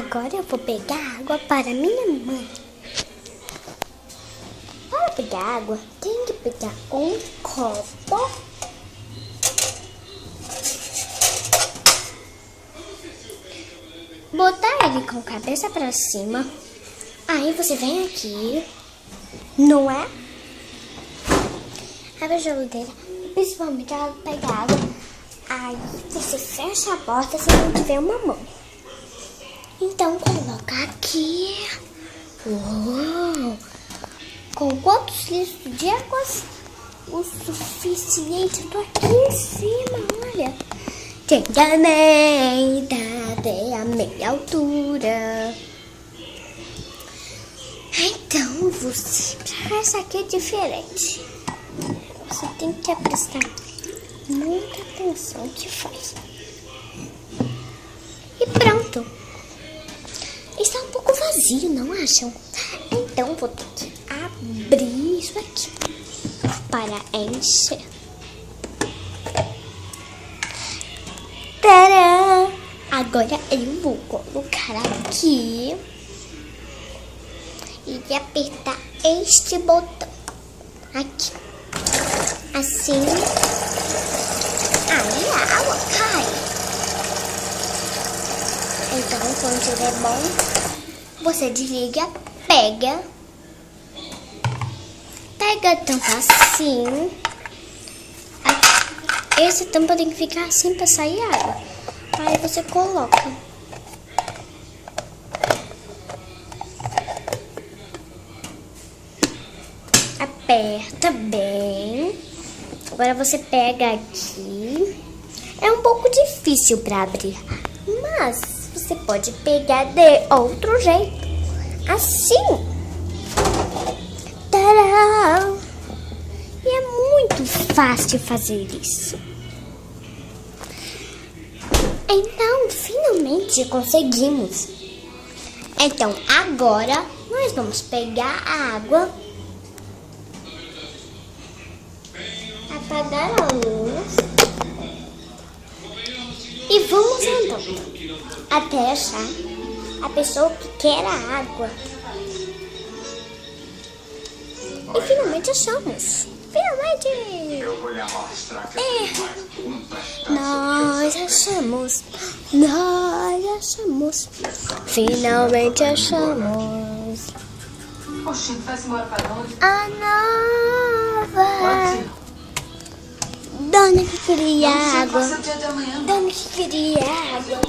Agora eu vou pegar água para minha mãe. Para pegar água, tem que pegar um copo. Botar ele com a cabeça para cima. Aí você vem aqui, não é? Abre a geladeira, principalmente ela pega água. Aí você fecha a porta se não tiver uma mão. Então coloca aqui. Uou! Com quantos litros de água? O suficiente. Eu tô aqui em cima, olha. Chegarei até a meia altura. Então você, essa aqui é diferente. Você tem que prestar muita atenção no que faz. E pronto. Está um pouco vazio, não acham? Então vou ter que abrir isso aqui para encher. Tcharam! Agora eu vou colocar aqui e apertar este botão aqui. Assim. Aí a água cai. Então, quando estiver bom, você desliga, pega a tampa assim. Essa tampa tem que ficar assim para sair água. Aí você coloca. Aperta bem. Agora você pega aqui. É um pouco difícil para abrir, mas você pode pegar de outro jeito. Assim. Tcharam! E é muito fácil fazer isso. Então, finalmente conseguimos. Então, agora nós vamos pegar a água, apagar a luz e vamos andando até achar a pessoa que quer a água. E finalmente achamos. Finalmente! Eu vou lhe mostrar que Nós achamos. Finalmente achamos. Oxi, vai-se embora para onde? A nova dona que queria água. Vai ser o dia de amanhã. Dona que queria água.